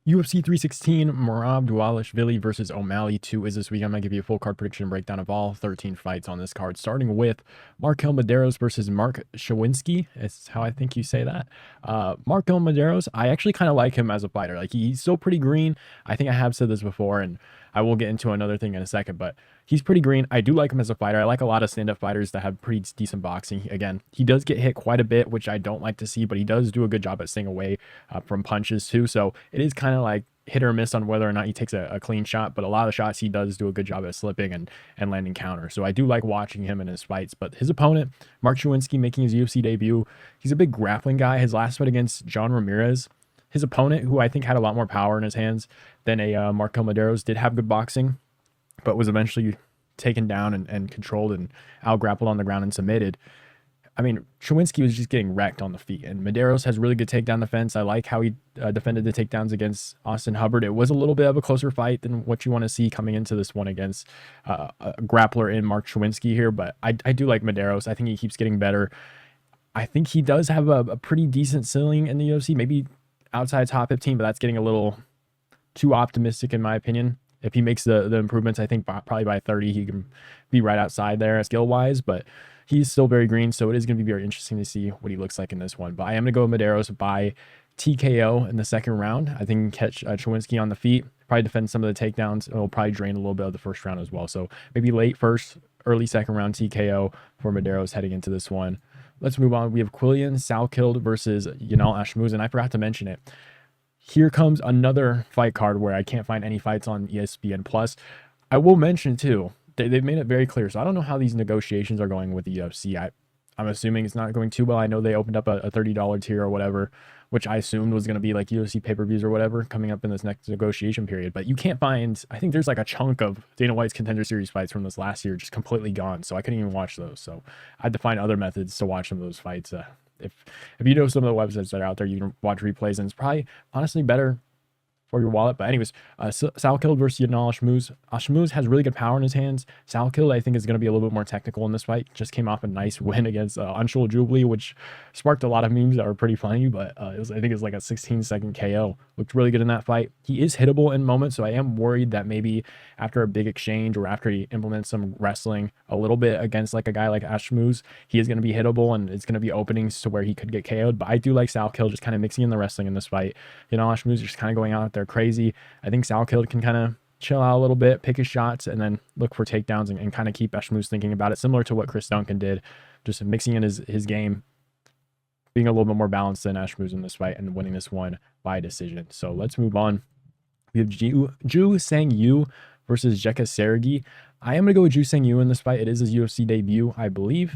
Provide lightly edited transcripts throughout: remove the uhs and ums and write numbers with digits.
UFC 316, Merab Dvalishvili versus O'Malley 2 is this week. I'm going to give you a full card prediction and breakdown of all 13 fights on this card, starting with Marquel Mederos versus Choinski. It's how I think you say that. Marquel Mederos, I actually kind of like him as a fighter. Like, he's still pretty green. I think I have said this before, and I will get into another thing in a second, but he's pretty green. I do like him as a fighter. I like a lot of stand-up fighters that have pretty decent boxing. Again, he does get hit quite a bit, which I don't like to see, but he does do a good job at staying away from punches too. So it is kind of like hit or miss on whether or not he takes a clean shot, but a lot of the shots he does do a good job at slipping and landing counter. So I do like watching him in his fights. But his opponent, Mark Choinski, making his UFC debut, he's a big grappling guy. His last fight against John Ramirez, his opponent, who I think had a lot more power in his hands than a Marquel Mederos, did have good boxing, but was eventually taken down and controlled and out-grappled on the ground and submitted. I mean, Choinski was just getting wrecked on the feet, and Mederos has really good takedown defense. I like how he defended the takedowns against Austin Hubbard. It was a little bit of a closer fight than what you want to see coming into this one against a grappler in Mark Choinski here, but I do like Mederos. I think he keeps getting better. I think he does have a pretty decent ceiling in the UFC, maybe outside top 15, but that's getting a little too optimistic in my opinion. If he makes the improvements, I think probably by 30, he can be right outside there skill-wise, but he's still very green, so it is going to be very interesting to see what he looks like in this one. But I am going to go with Mederos by TKO in the second round. I think he can catch Choinski on the feet, probably defend some of the takedowns, and will probably drain a little bit of the first round as well. So maybe late first, early second round TKO for Mederos heading into this one. Let's move on. We have Quillan, Salkilld versus Yanal Ashmouz, and I forgot to mention it. Here comes another fight card where I can't find any fights on ESPN Plus. I will mention too, they've made it very clear. So I don't know how these negotiations are going with the UFC. I'm assuming it's not going too well. I know they opened up a $30 tier or whatever, which I assumed was going to be like UFC pay-per-views or whatever coming up in this next negotiation period. But you can't find, I think there's like a chunk of Dana White's Contender Series fights from this last year just completely gone. So I couldn't even watch those. So I had to find other methods to watch some of those fights. If you know some of the websites that are out there, you can watch replays, and it's probably honestly better for your wallet. But anyways, Salkilld versus Yanal Ashmouz. Ashmouz has really good power in his hands. Salkilld, I think, is going to be a little bit more technical in this fight. Just came off a nice win against Anshul Jubilee, which sparked a lot of memes that were pretty funny, but I think it was like a 16-second KO. Looked really good in that fight. He is hittable in moments, so I am worried that maybe after a big exchange or after he implements some wrestling a little bit against like a guy like Ashmouz, he is going to be hittable and it's going to be openings to where he could get KO'd. But I do like Salkilld just kind of mixing in the wrestling in this fight. Yanal Ashmouz just kind of going out there crazy. I think Salkilld can kind of chill out a little bit, pick his shots, and then look for takedowns and kind of keep Ashmouz thinking about it, similar to what Chris Duncan did, just mixing in his game, being a little bit more balanced than Ashmouz in this fight and winning this one by decision. So let's move on. We have Joosang versus Jeka Serghei. I am going to go with Joosang in this fight. It is his UFC debut, I believe.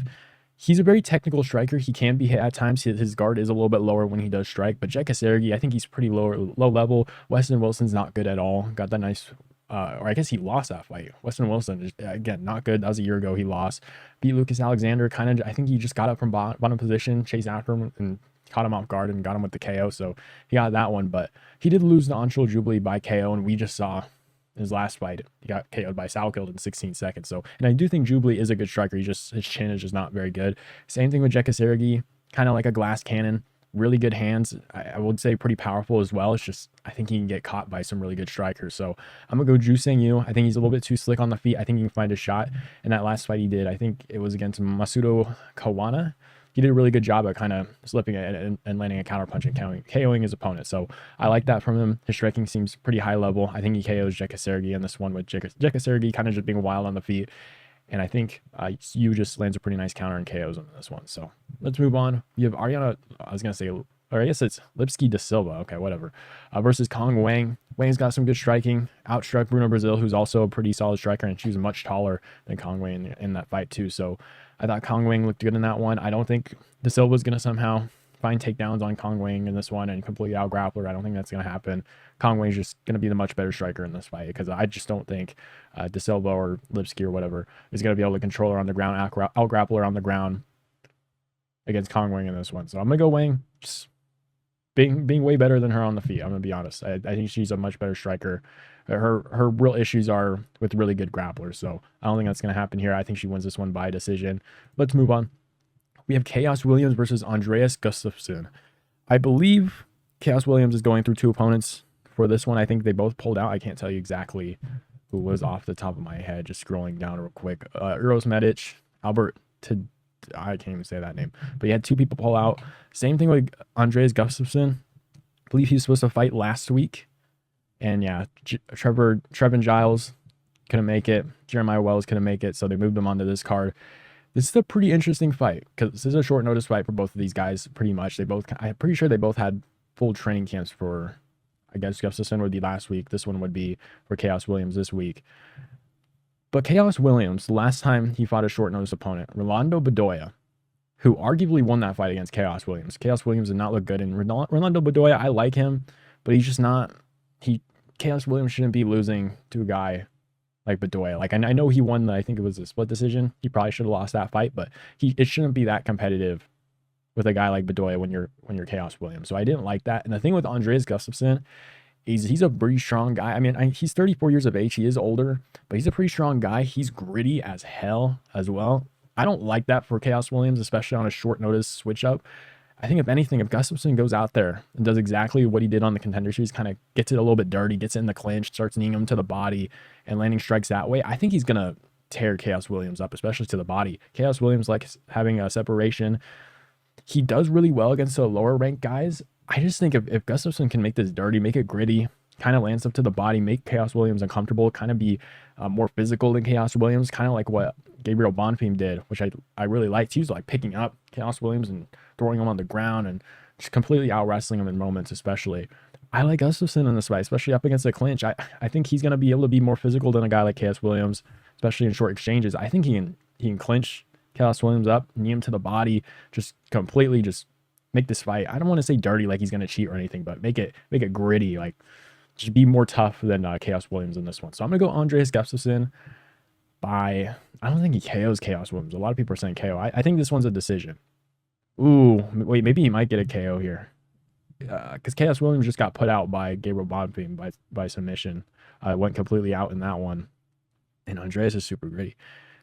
He's a very technical striker. He can be hit at times. His guard is a little bit lower when he does strike, but Jeka Serghei, I think he's pretty low level. Weston Wilson's not good at all. Got that nice, or I guess he lost that fight. Weston Wilson, is, again, not good. That was a year ago. He lost. Beat Lucas Alexander. Kind of, I think he just got up from bottom position, chased after him, and caught him off guard and got him with the KO. So he got that one, but he did lose the Anshul Jubilee by KO, and we just saw his last fight, he got KO'd by Salkilld in 16 seconds. So, and I do think Jubilee is a good striker. His chin is just not very good. Same thing with Jeka Serghei, kind of like a glass cannon, really good hands. I would say pretty powerful as well. It's just, I think he can get caught by some really good strikers. So I'm gonna go Joosang. I think he's a little bit too slick on the feet. I think he can find a shot. In that last fight he did, I think it was against Masudo Kawana. He did a really good job at kind of slipping and landing a counter punch and KOing his opponent. So I like that from him. His striking seems pretty high level. I think he KOs Jeka Serghei in this one with Jeka Serghei kind of just being wild on the feet. And I think Yu just lands a pretty nice counter and KOs him in this one. So let's move on. You have Ariane, I was going to say, or I guess it's Lipski da Silva. Okay, whatever. Versus Cong Wang. Wang's got some good striking. Outstruck Bruno Brazil, who's also a pretty solid striker, and she was much taller than Cong Wang in that fight too. So I thought Cong Wang looked good in that one. I don't think da Silva's going to somehow find takedowns on Cong Wang in this one and completely out-grappler. I don't think that's going to happen. Cong Wang's just going to be the much better striker in this fight because I just don't think da Silva or Lipski or whatever is going to be able to control her on the ground, out-grappler on the ground against Cong Wang in this one. So I'm going to go Wang. Just being way better than her on the feet. I'm gonna be honest. I think she's a much better striker. Her real issues are with really good grapplers. So I don't think that's gonna happen here. I think she wins this one by decision. Let's move on. We have Khaos Williams versus Andreas Gustafsson. I believe Khaos Williams is going through two opponents for this one. I think they both pulled out. I can't tell you exactly who was off the top of my head, just scrolling down real quick. Uros Medic, Albert to I can't even say that name. But he had 2 people pull out. Same thing with Andreas Gustafsson. I believe he was supposed to fight last week. And yeah, Trevin Giles couldn't make it. Jeremiah Wells couldn't make it. So they moved him onto this card. This is a pretty interesting fight because this is a short notice fight for both of these guys, pretty much. I'm pretty sure they both had full training camps for, I guess Gustafsson would be last week. This one would be for Khaos Williams this week. But Khaos Williams, the last time he fought a short notice opponent, Rolando Bedoya, who arguably won that fight against Khaos Williams. Khaos Williams did not look good. And Rolando Bedoya, I like him, but he's just not. Khaos Williams shouldn't be losing to a guy like Bedoya. Like, I know he won I think it was a split decision. He probably should have lost that fight, but it shouldn't be that competitive with a guy like Bedoya when you're Khaos Williams. So I didn't like that. And the thing with Andreas Gustafsson, he's a pretty strong guy. I mean, he's 34 years of age. He is older, but he's a pretty strong guy. He's gritty as hell as well. I don't like that for Khaos Williams, especially on a short notice switch up. I think if anything, if Gustafsson goes out there and does exactly what he did on the Contender Series, kind of gets it a little bit dirty, gets it in the clinch, starts kneeing him to the body and landing strikes that way, I think he's going to tear Khaos Williams up, especially to the body. Khaos Williams likes having a separation. He does really well against the lower ranked guys. I just think if Gustafsson can make this dirty, make it gritty, kind of land stuff to the body, make Khaos Williams uncomfortable, kind of be more physical than Khaos Williams, kind of like what Gabriel Bonfim did, which I really liked. He was like picking up Khaos Williams and throwing him on the ground and just completely out wrestling him in moments, especially. I like Gustafsson in this fight, especially up against the clinch. I think he's going to be able to be more physical than a guy like Khaos Williams, especially in short exchanges. I think he can clinch Khaos Williams up, knee him to the body, just completely just make this fight. I don't want to say dirty like he's going to cheat or anything, but make it gritty, like just be more tough than Khaos Williams in this one. So I'm going to go Andreas Gustafsson by, I don't think he KOs Khaos Williams. A lot of people are saying KO. I think this one's a decision. Ooh, wait, maybe he might get a KO here. Because Khaos Williams just got put out by Gabriel Bonfim by submission. Went completely out in that one. And Andreas is super gritty.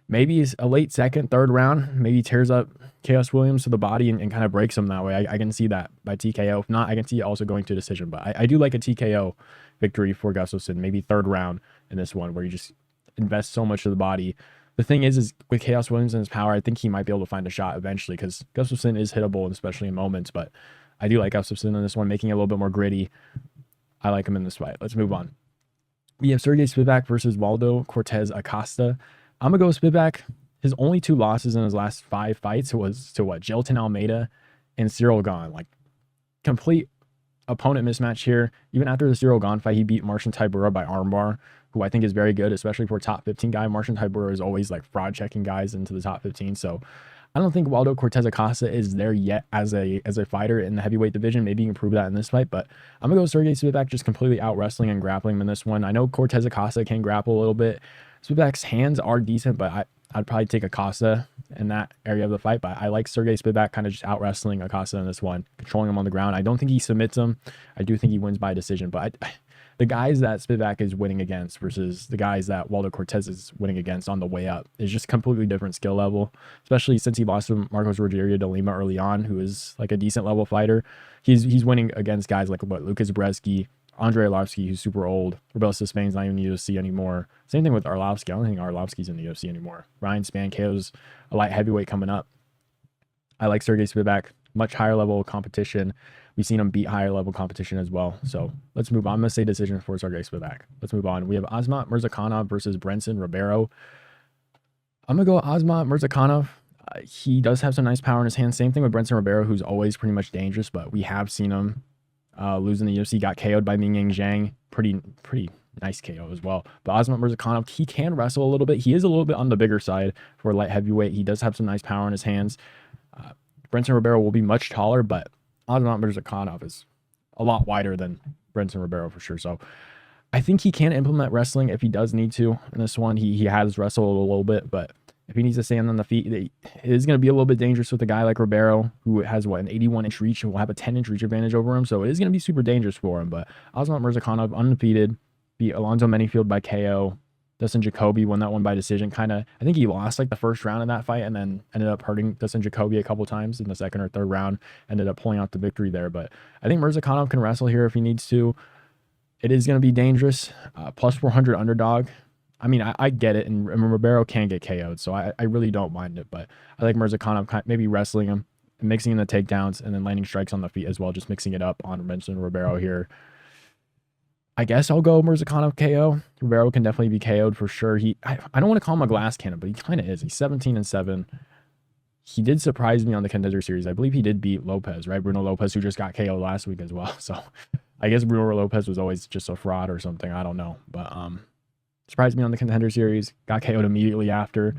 Maybe it's a late second, third round. Maybe tears up Khaos Williams to the body and kind of breaks him that way. I can see that by TKO. If not, I can see it also going to decision. But I do like a TKO victory for Gustafsson. Maybe third round in this one where you just invest so much of the body. The thing is with Khaos Williams and his power, I think he might be able to find a shot eventually because Gustafsson is hittable, especially in moments. But I do like Gustafsson in this one, making it a little bit more gritty. I like him in this fight. Let's move on. We have Serghei Spivak versus Waldo Cortes Acosta. I'm going to go Spivak. His only 2 losses in his last 5 fights was to Gelton Almeida and Cyril Gahn. Like, complete opponent mismatch here. Even after the Cyril Gahn fight, he beat Marcin Tybura by armbar, who I think is very good, especially for a top 15 guy. Marcin Tybura is always like fraud checking guys into the top 15. So I don't think Waldo Cortes Acosta is there yet as a fighter in the heavyweight division. Maybe you can prove that in this fight, but I'm going to go Serghei Spivak, just completely out wrestling and grappling him in this one. I know Cortes Acosta can grapple a little bit. Spivak's hands are decent, but I'd probably take Acosta in that area of the fight. But I like Serghei Spivak kind of just out wrestling Acosta in this one, controlling him on the ground. I don't think he submits him. I do think he wins by decision. But the guys that Spivak is winning against versus the guys that Waldo Cortes is winning against on the way up is just completely different skill level, especially since he lost to Marcos Rogerio de Lima early on, who is like a decent level fighter. He's winning against guys like Lucas Bresky, Andrei Arlovsky, who's super old. Rebellious Spain's not even in the UFC anymore. Same thing with Arlovsky. I don't think Arlovsky's in the UFC anymore. Ryan Spann KO's a light heavyweight coming up. I like Serghei Spivak. Much higher level competition. We've seen him beat higher level competition as well. So let's move on. I'm going to say decision for Serghei Spivak. Let's move on. We have Azamat Murzakanov versus Brenson Ribeiro. I'm going to go Azamat Murzakanov. He does have some nice power in his hands. Same thing with Brenson Ribeiro, who's always pretty much dangerous, but we have seen him losing the UFC. Got KO'd by Mingyang Zhang. Pretty nice KO as well. But Azamat Murzakanov, he can wrestle a little bit. He is a little bit on the bigger side for light heavyweight. He does have some nice power in his hands. Brenson Ribeiro will be much taller, but Azamat Murzakanov is a lot wider than Brenson Ribeiro for sure. So I think he can implement wrestling if he does need to in this one. He has wrestled a little bit, but if he needs to stand on the feet, it is going to be a little bit dangerous with a guy like Ribeiro, who has an 81-inch reach and will have a 10-inch reach advantage over him. So it is going to be super dangerous for him. But Azamat Murzakanov, undefeated, beat Alonzo Menifield by KO. Dustin Jacoby won that one by decision. I think he lost like the first round in that fight and then ended up hurting Dustin Jacoby a couple times in the second or third round. Ended up pulling out the victory there. But I think Murzakanov can wrestle here if he needs to. It is going to be dangerous. Plus 400 underdog. I mean, I get it, and Ribeiro can get KO'd, so I really don't mind it. But I like Mirzakhanov maybe wrestling him, and mixing in the takedowns, and then landing strikes on the feet as well, just mixing it up on Vincent Ribeiro here. I guess I'll go Mirzakhanov KO. Ribeiro can definitely be KO'd for sure. I don't want to call him a glass cannon, but he kind of is. He's 17-7. He did surprise me on the contender series. I believe he did beat Lopez, right? Bruno Lopez, who just got KO last week as well. So I guess Bruno Lopez was always just a fraud or something. I don't know. But surprised me on the contender series. Got KO'd immediately after.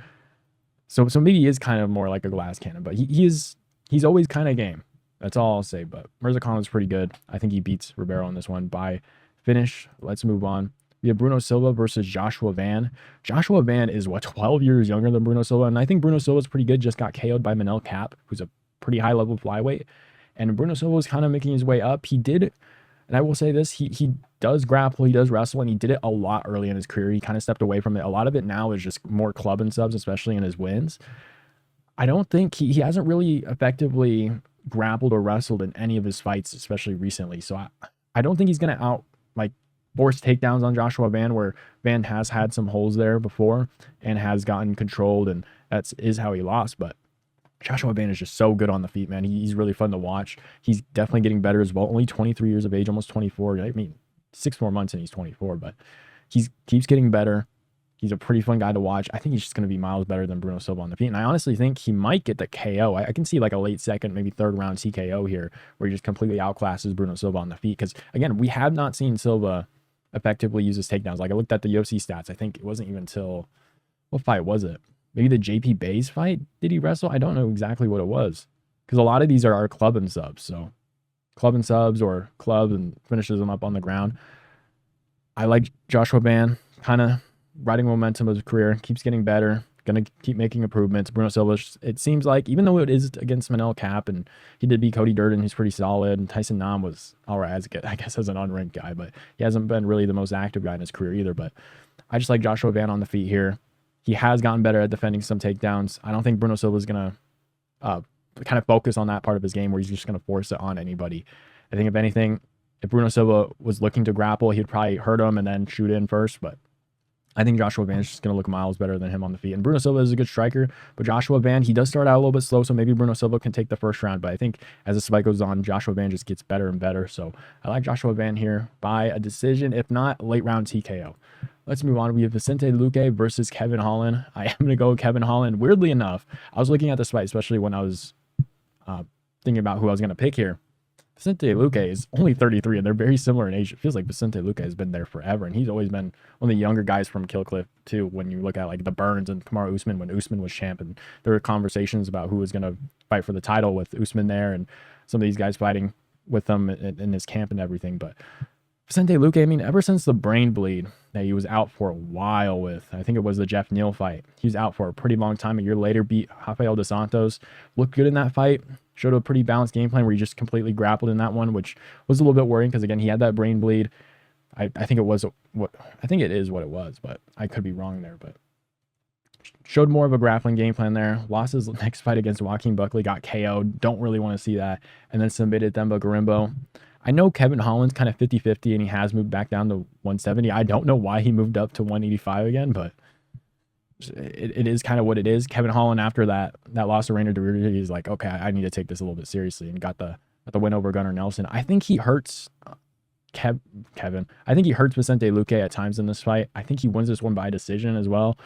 So maybe he is kind of more like a glass cannon. But he's always kind of game. That's all I'll say. But Mirzakhanov's pretty good. I think he beats Ribeiro on this one by finish. Let's move on. We have Bruno Silva versus Joshua Van. Joshua Van is, 12 years younger than Bruno Silva? And I think Bruno Silva's pretty good. Just got KO'd by Manel Kape, who's a pretty high-level flyweight. And Bruno Silva was kind of making his way up. He did, and I will say this, he does grapple, he does wrestle, and he did it a lot early in his career. He kind of stepped away from it. A lot of it now is just more club and subs, especially in his wins. I don't think he hasn't really effectively grappled or wrestled in any of his fights, especially recently. So I don't think he's going to force takedowns on Joshua Van, where Van has had some holes there before and has gotten controlled, and is how he lost. But Joshua Van is just so good on the feet, man. He's really fun to watch. He's definitely getting better as well. Only 23 years of age, almost 24. I mean, 6 more months and he's 24, but he keeps getting better. He's a pretty fun guy to watch. I think he's just going to be miles better than Bruno Silva on the feet. And I honestly think he might get the KO. I can see like a late second, maybe third round TKO here, where he just completely outclasses Bruno Silva on the feet. Because again, we have not seen Silva effectively uses takedowns. Like I looked at the UFC stats. I think it wasn't even until, what fight was it? Maybe the JP Bays fight. Did he wrestle? I don't know exactly what it was, because a lot of these are our club and subs. So club and subs, or club and finishes them up on the ground. I like Joshua Van, kind of riding momentum of his career, keeps getting better, gonna keep making improvements. Bruno Silva, it seems like, even though it is against Manel Kape, and he did beat Cody Durden, who's pretty solid, and Tyson Nam was all right, I guess as an unranked guy, but he hasn't been really the most active guy in his career either. But I just like Joshua Van on the feet here. He has gotten better at defending some takedowns. I don't think Bruno Silva is gonna kind of focus on that part of his game where he's just gonna force it on anybody. I think if anything, if Bruno Silva was looking to grapple, he'd probably hurt him and then shoot in first. But I think Joshua Van is just going to look miles better than him on the feet. And Bruno Silva is a good striker, but Joshua Van, he does start out a little bit slow, so maybe Bruno Silva can take the first round. But I think as the fight goes on, Joshua Van just gets better and better. So I like Joshua Van here by a decision, if not late round TKO. Let's move on. We have Vicente Luque versus Kevin Holland. I am going to go with Kevin Holland. Weirdly enough, I was looking at this fight, especially when I was thinking about who I was going to pick here. Vicente Luque is only 33, and they're very similar in age. It feels like Vicente Luque has been there forever, and he's always been one of the younger guys from Kill Cliff too. When you look at like the Burns and Kamaru Usman, when Usman was champ, and there were conversations about who was going to fight for the title with Usman there, and some of these guys fighting with them in his camp and everything. But Vicente Luque, I mean, ever since the brain bleed that he was out for a while with, I think it was the Jeff Neal fight, he was out for a pretty long time. A year later, beat Rafael dos Santos, looked good in that fight, showed a pretty balanced game plan where he just completely grappled in that one, which was a little bit worrying because, again, he had that brain bleed. I think it was what I think it is what it was, but I could be wrong there. But showed more of a grappling game plan there. Lost his next fight against Joaquin Buckley, got KO'd. Don't really want to see that. And then submitted Themba Gorimbo. I know Kevin Holland's kind of 50-50, and he has moved back down to 170. I don't know why he moved up to 185 again, but it is kind of what it is. Kevin Holland, after that loss to Rainer DeRuiter, he's like, okay, I need to take this a little bit seriously, and got the win over Gunnar Nelson. I think he hurts Kevin. I think he hurts Vicente Luque at times in this fight. I think he wins this one by decision as well.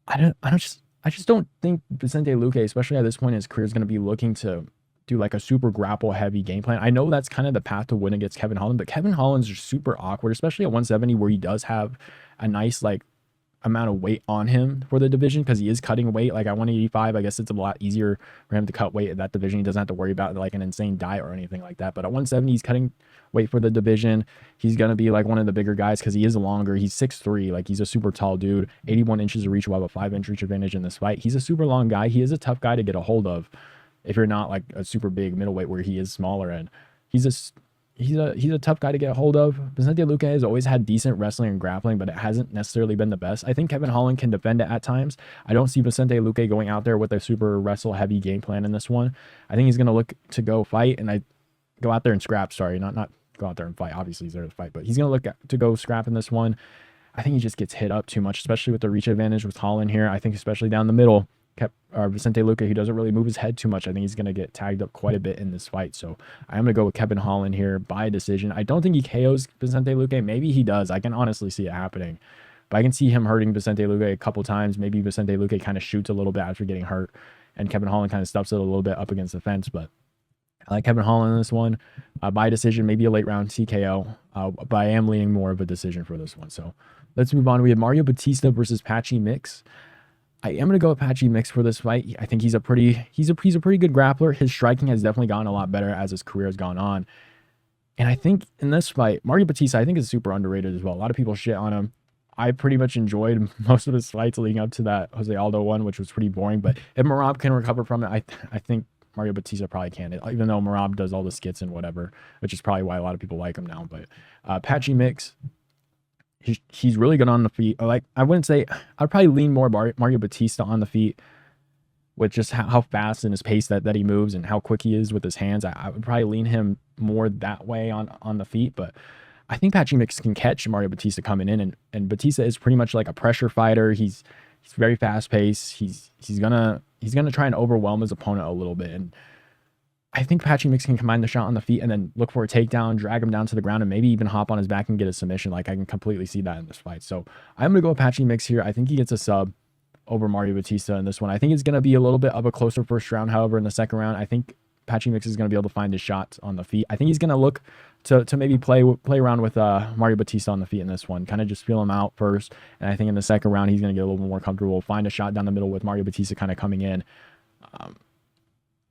I just don't think Vicente Luque, especially at this point in his career, is going to be looking to do like a super grapple heavy game plan. I know that's kind of the path to win against Kevin Holland, but Kevin Holland's just super awkward, especially at 170, where he does have a nice like amount of weight on him for the division, because he is cutting weight. Like at 185, I guess it's a lot easier for him to cut weight at that division. He doesn't have to worry about like an insane diet or anything like that. But at 170, he's cutting weight for the division. He's going to be like one of the bigger guys because he is longer. He's 6'3", like he's a super tall dude, 81 inches of reach, will have a 5-inch reach advantage in this fight. He's a super long guy. He is a tough guy to get a hold of if you're not like a super big middleweight where he is smaller, and he's a tough guy to get a hold of. Vicente Luque has always had decent wrestling and grappling, but it hasn't necessarily been the best. I think Kevin Holland can defend it at times. I don't see Vicente Luque going out there with a super wrestle heavy game plan in this one. I think he's going to look to go fight, and I go out there and scrap. Sorry, not go out there and fight. Obviously, he's there to fight, but he's going to look to go scrap in this one. I think he just gets hit up too much, especially with the reach advantage with Holland here. I think especially down the middle, Vicente Luque, he doesn't really move his head too much. I think he's going to get tagged up quite a bit in this fight. So I'm going to go with Kevin Holland here by decision. I don't think he KOs Vicente Luque. Maybe he does. I can honestly see it happening. But I can see him hurting Vicente Luque a couple times. Maybe Vicente Luque kind of shoots a little bit after getting hurt, and Kevin Holland kind of stuffs it a little bit up against the fence. But I like Kevin Holland in this one by decision, maybe a late round TKO. But I am leaning more of a decision for this one. So let's move on. We have Mario Bautista versus Patchy Mix. I am going to go with Patchy Mix for this fight. I think he's a pretty good grappler. His striking has definitely gotten a lot better as his career has gone on. And I think in this fight, Mario Bautista, I think is super underrated as well. A lot of people shit on him. I pretty much enjoyed most of his fights leading up to that Jose Aldo one, which was pretty boring. But if Merab can recover from it, I think Mario Bautista probably can. Even though Merab does all the skits and whatever, which is probably why a lot of people like him now. But Patchy Mix, he's really good on the feet. Like, I wouldn't say, I'd probably lean more Mario Bautista on the feet with just how fast and his pace that he moves and how quick he is with his hands. I would probably lean him more that way on the feet. But I think Patchy Mix can catch Mario Bautista coming in, and Bautista is pretty much like a pressure fighter. He's very fast paced. He's gonna try and overwhelm his opponent a little bit, and I think Patchy Mix can combine the shot on the feet and then look for a takedown, drag him down to the ground, and maybe even hop on his back and get a submission. Like, I can completely see that in this fight. So I'm gonna go with Patchy Mix here. I think he gets a sub over Mario Bautista in this one. I think it's gonna be a little bit of a closer first round. However, in the second round, I think Patchy Mix is going to be able to find his shots on the feet. I think he's going to look to maybe play around with Mario Bautista on the feet in this one, kind of just feel him out first. And I think in the second round, he's going to get a little bit more comfortable, find a shot down the middle with Mario Bautista kind of coming in,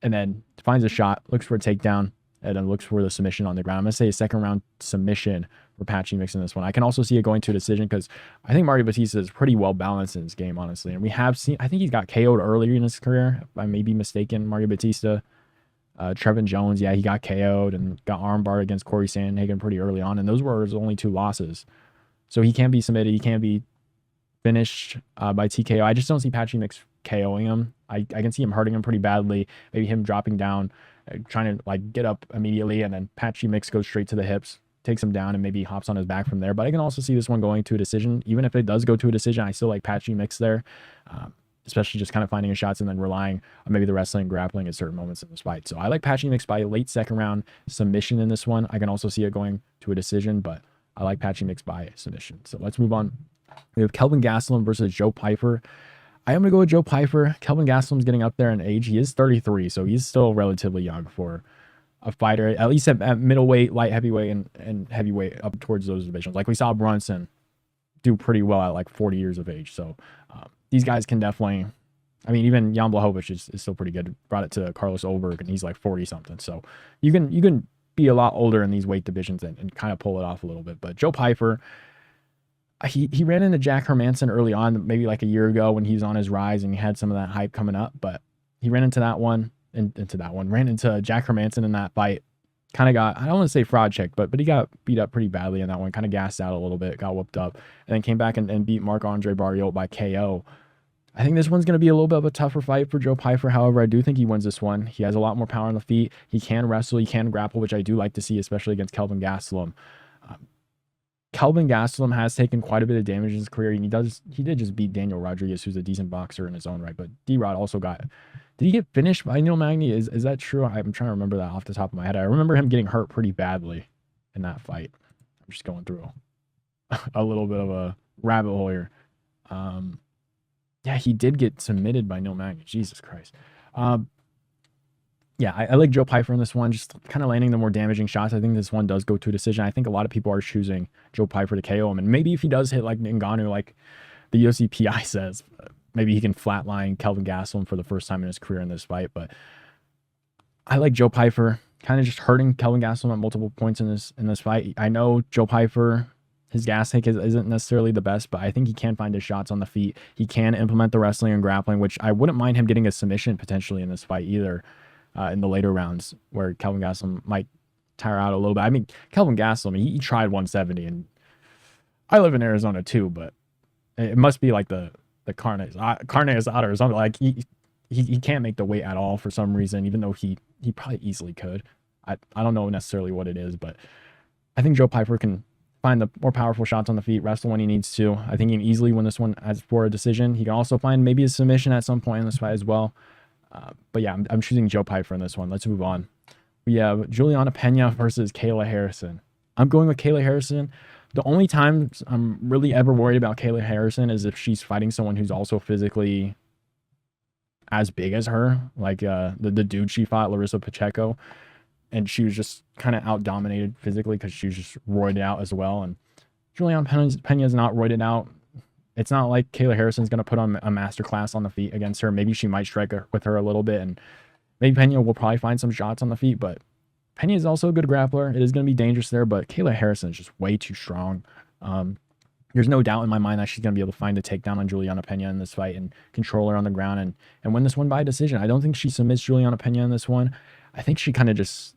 and then finds a shot, looks for a takedown, and then looks for the submission on the ground. I'm going to say a second round submission for Patchy Mix in this one. I can also see it going to a decision because I think Mario Bautista is pretty well balanced in this game, honestly. And we have seen, I think he's got KO'd earlier in his career, if I may be mistaken, Mario Bautista. Trevin Jones, yeah, he got KO'd and got armbarred against Corey Sandhagen pretty early on, and those were his only 2 losses. So he can be submitted, he can be finished by TKO. I just don't see Patchy Mix KOing him. I can see him hurting him pretty badly, maybe him dropping down, trying to like get up immediately, and then Patchy Mix goes straight to the hips, takes him down, and maybe hops on his back from there. But I can also see this one going to a decision. Even if it does go to a decision, I still like Patchy Mix there. Especially just kind of finding his shots and then relying on maybe the wrestling and grappling at certain moments in this fight. So I like Patchy Mix by a late second round submission in this one. I can also see it going to a decision, but I like Patchy Mix by submission. So let's move on. We have Kelvin Gastelum versus Joe Pyfer. I am going to go with Joe Pyfer. Kelvin Gastelum's getting up there in age. He is 33, so he's still relatively young for a fighter, at least at middleweight, light heavyweight, and heavyweight up towards those divisions. Like we saw Brunson do pretty well at like 40 years of age. So these guys can definitely, I mean, even Jan Blachowicz is still pretty good. Brought it to Carlos Ulberg, and he's like 40 something. So you can be a lot older in these weight divisions and kind of pull it off a little bit. But Joe Pyfer, he ran into Jack Hermanson early on, maybe like a year ago when he was on his rise and he had some of that hype coming up. But he ran into that one, ran into Jack Hermanson in that fight. Kind of got, I don't want to say fraud checked, but he got beat up pretty badly in that one. Kind of gassed out a little bit, got whooped up, and then came back and beat Marc-Andre Barriault by KO. I think this one's going to be a little bit of a tougher fight for Joe Pyfer. However, I do think he wins this one. He has a lot more power on the feet. He can wrestle. He can grapple, which I do like to see, especially against Kelvin Gastelum. Kelvin Gastelum has taken quite a bit of damage in his career, and he did just beat Daniel Rodriguez, who's a decent boxer in his own right. But D-Rod also got, did he get finished by Neil Magny? Is that true? I'm trying to remember that off the top of my head. I remember him getting hurt pretty badly in that fight. I'm just going through a little bit of a rabbit hole here. Yeah, he did get submitted by Neil Magny. Jesus Christ. Yeah, I like Joe Pyfer in this one, just kind of landing the more damaging shots. I think this one does go to a decision. I think a lot of people are choosing Joe Pyfer to KO him. And maybe if he does hit like Ngannou, like the UFC PI says, maybe he can flatline Kelvin Gastelum for the first time in his career in this fight. But I like Joe Pyfer kind of just hurting Kelvin Gastelum at multiple points in this fight. I know Joe Pyfer, his gas tank isn't necessarily the best, but I think he can find his shots on the feet. He can implement the wrestling and grappling, which I wouldn't mind him getting a submission potentially in this fight either. In the later rounds where Kelvin Gastelum might tire out a little bit. I mean, Kelvin Gastelum, he tried 170, and I live in Arizona too, but it must be like the carne asada or something. Like he can't make the weight at all for some reason, even though he probably easily could. I don't know necessarily what it is, but I think Joe Pyfer can find the more powerful shots on the feet, wrestle when he needs to. I think he can easily win this one as for a decision. He can also find maybe a submission at some point in this fight as well. But yeah, I'm choosing Joe Pyfer in this one. Let's move on. We have Juliana Pena versus Kayla Harrison. I'm going with Kayla Harrison. The only time I'm really ever worried about Kayla Harrison is if she's fighting someone who's also physically as big as her, like the dude she fought, Larissa Pacheco, and she was just kind of out-dominated physically because she was just roided out as well. And Juliana Pena is not roided out. It's not like Kayla Harrison's going to put on a masterclass on the feet against her. Maybe she might strike with her a little bit, and maybe Pena will probably find some shots on the feet, but Pena is also a good grappler. It is going to be dangerous there, but Kayla Harrison is just way too strong. There's no doubt in my mind that she's going to be able to find a takedown on Juliana Pena in this fight and control her on the ground and win this one by decision. I don't think she submits Juliana Pena in this one. I think she kind of just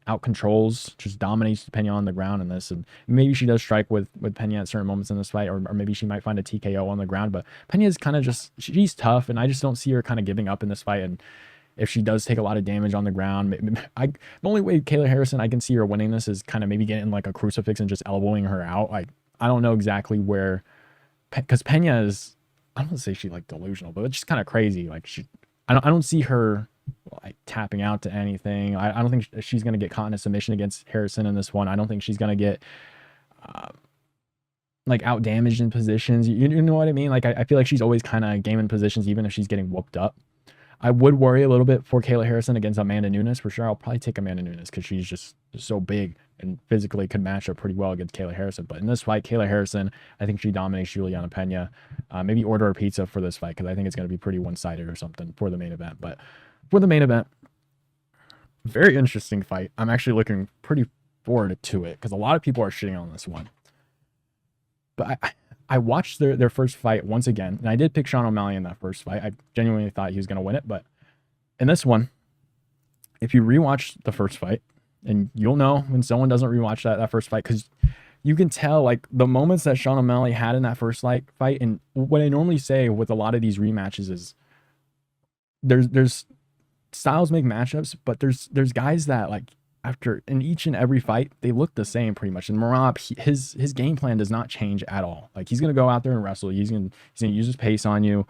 out-controls, just dominates Pena on the ground in this. And maybe she does strike with Pena at certain moments in this fight, or maybe she might find a TKO on the ground. But Pena is kind of just, she's tough, and I just don't see her kind of giving up in this fight. And if she does take a lot of damage on the ground, the only way Kayla Harrison I can see her winning this is kind of maybe getting like a crucifix and just elbowing her out. Like, I don't know exactly where, because Pena is, I don't want to say she's like delusional, but it's just kind of crazy. Like I don't see her like tapping out to anything. I don't think she's going to get caught in a submission against Harrison in this one. I don't think she's going to get like out damaged in positions. You know what I mean? Like I feel like she's always kind of gaming positions, even if she's getting whooped up. I would worry a little bit for Kayla Harrison against Amanda Nunes for sure. I'll probably take Amanda Nunes because she's just so big and physically could match up pretty well against Kayla Harrison. But in this fight, Kayla Harrison, I think she dominates Juliana Pena. Maybe order a pizza for this fight because I think it's going to be pretty one-sided or something for the main event. But for the main event, very interesting fight. I'm actually looking pretty forward to it because a lot of people are shitting on this one. But I watched their first fight once again, and I did pick Sean O'Malley in that first fight. I genuinely thought he was going to win it, but in this one, if you rewatch the first fight, and you'll know when someone doesn't rewatch that first fight, because you can tell like the moments that Sean O'Malley had in that first fight, and what I normally say with a lot of these rematches is there's styles make matchups, but there's guys that like after in each and every fight they look the same pretty much. And Merab, his game plan does not change at all. Like he's gonna go out there and wrestle. He's gonna use his pace on you.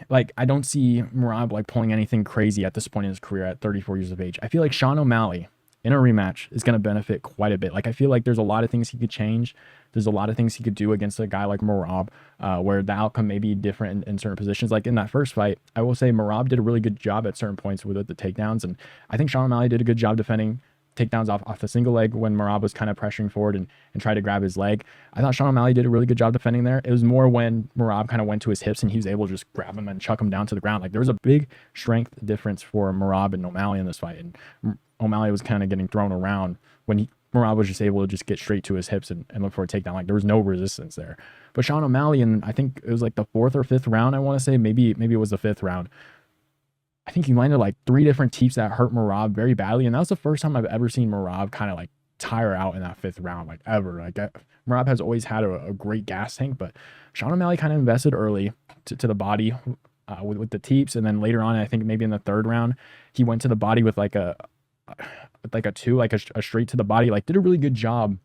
Like I don't see Merab like pulling anything crazy at this point in his career at 34 years of age. I feel like Sean O'Malley in a rematch is going to benefit quite a bit. Like I feel like there's a lot of things he could change. There's a lot of things he could do against a guy like Merab, where the outcome may be different in certain positions. Like in that first fight, I will say Merab did a really good job at certain points with the takedowns, and I think Sean O'Malley did a good job defending takedowns off the single leg when Merab was kind of pressuring forward and tried to grab his leg. I thought Sean O'Malley did a really good job defending there. It was more when Merab kind of went to his hips and he was able to just grab him and chuck him down to the ground. Like there was a big strength difference for Merab and O'Malley in this fight, and O'Malley was kind of getting thrown around when Merab was just able to just get straight to his hips and look for a takedown. Like there was no resistance there. But Sean O'Malley, and I think it was like the 4th or 5th round, I want to say, maybe it was the 5th round, I think he landed like 3 different teeps that hurt Merab very badly. And that was the first time I've ever seen Merab kind of like tire out in that 5th round, like ever. Like Merab has always had a great gas tank, but Sean O'Malley kind of invested early to the body with the teeps. And then later on, I think maybe in the 3rd round, he went to the body with like a 2, like a straight to the body, like did a really good job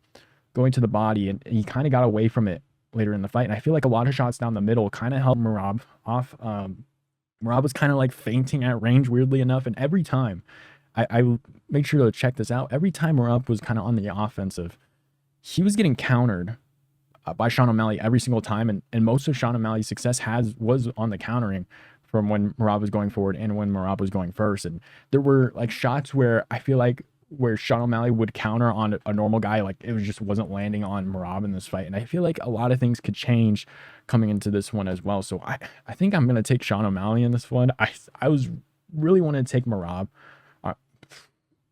going to the body. And he kind of got away from it later in the fight. And I feel like a lot of shots down the middle kind of helped Merab off. Merab was kind of like fainting at range, weirdly enough. And every time, I made sure to check this out. Every time Merab was kind of on the offensive, he was getting countered by Sean O'Malley every single time. And most of Sean O'Malley's success was on the countering from when Merab was going forward and when Merab was going first. And there were like shots where I feel like where Sean O'Malley would counter on a normal guy, like it just wasn't landing on Merab in this fight. And I feel like a lot of things could change coming into this one as well. So I think I'm going to take Sean O'Malley in this one. I was really wanting to take Merab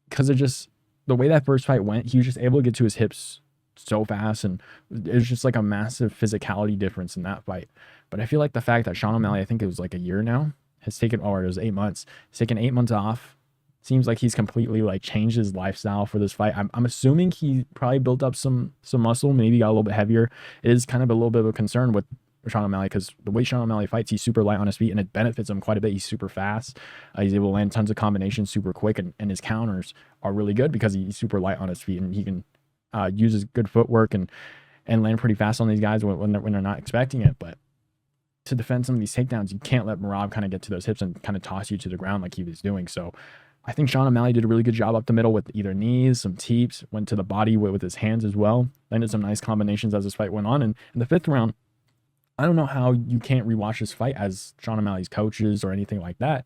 because of just the way that first fight went. He was just able to get to his hips so fast, and it was just like a massive physicality difference in that fight. But I feel like the fact that Sean O'Malley, I think it was like a year now, has taken, or it was 8 months, he's taken 8 months off. Seems like he's completely like changed his lifestyle for this fight. I'm assuming he probably built up some muscle, maybe got a little bit heavier. It is kind of a little bit of a concern with Sean O'Malley because the way Sean O'Malley fights, he's super light on his feet and it benefits him quite a bit. He's super fast. He's able to land tons of combinations super quick, and his counters are really good because he's super light on his feet and he can uses good footwork and land pretty fast on these guys when they're not expecting it. But to defend some of these takedowns, you can't let Merab kind of get to those hips and kind of toss you to the ground like he was doing. So I think Sean O'Malley did a really good job up the middle with either knees, some teeps, went to the body with his hands as well. Landed some nice combinations as this fight went on. And in the 5th round, I don't know how you can't rewatch this fight as Sean O'Malley's coaches or anything like that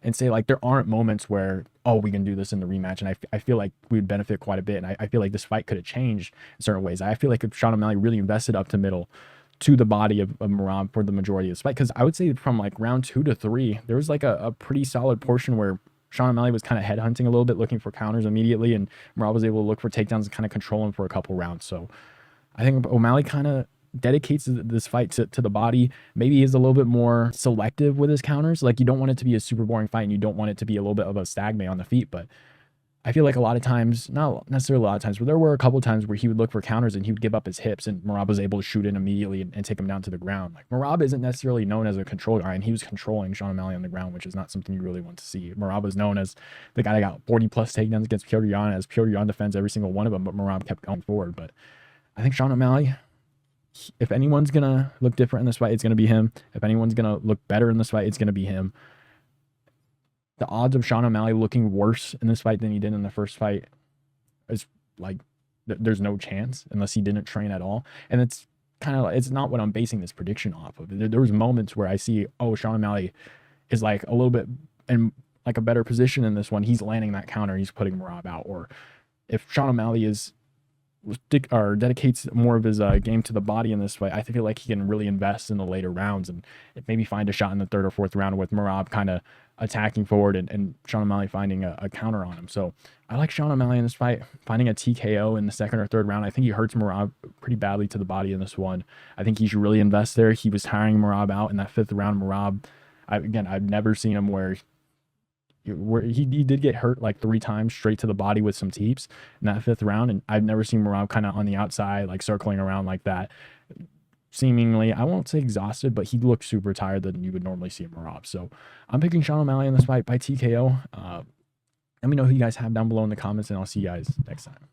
and say, like, there aren't moments where, oh, we can do this in the rematch. And I feel like we would benefit quite a bit. And I feel like this fight could have changed in certain ways. I feel like if Sean O'Malley really invested up to middle to the body of Merab for the majority of this fight, because I would say from like round 2 to 3, there was like a pretty solid portion where Sean O'Malley was kind of headhunting a little bit, looking for counters immediately, and Merab was able to look for takedowns and kind of control him for a couple rounds. So I think O'Malley kind of dedicates this fight to the body. Maybe he's a little bit more selective with his counters. Like, you don't want it to be a super boring fight and you don't want it to be a little bit of a stagnate on the feet, but I feel like a lot of times, not necessarily a lot of times, but there were a couple of times where he would look for counters and he would give up his hips and Merab was able to shoot in immediately and take him down to the ground. Like, Merab isn't necessarily known as a control guy, and he was controlling Sean O'Malley on the ground, which is not something you really want to see. Merab was known as the guy that got 40 plus takedowns against Petr Yan, as Petr Yan defends every single one of them, but Merab kept going forward. But I think Sean O'Malley, if anyone's going to look different in this fight, it's going to be him. If anyone's going to look better in this fight, it's going to be him. The odds of Sean O'Malley looking worse in this fight than he did in the first fight is like, there's no chance unless he didn't train at all. And it's kind of, it's not what I'm basing this prediction off of. There was moments where I see, oh, Sean O'Malley is like a little bit in like a better position in this one. He's landing that counter. He's putting Merab out. Or if Sean O'Malley is or dedicates more of his game to the body in this fight, I feel like he can really invest in the later rounds and maybe find a shot in the 3rd or 4th round with Merab kind of attacking forward and Sean O'Malley finding a counter on him. So I like Sean O'Malley in this fight, finding a TKO in the 2nd or 3rd round. I think he hurts Merab pretty badly to the body in this one. I think he should really invest there. He was tiring Merab out in that 5th round. Merab, I've never seen him where he did get hurt like 3 times straight to the body with some teeps in that 5th round, and I've never seen Merab kind of on the outside like circling around like that, seemingly, I won't say exhausted, but he looked super tired than you would normally see Merab. So I'm picking Sean O'Malley in this fight by TKO. Let me know who you guys have down below in the comments, and I'll see you guys next time.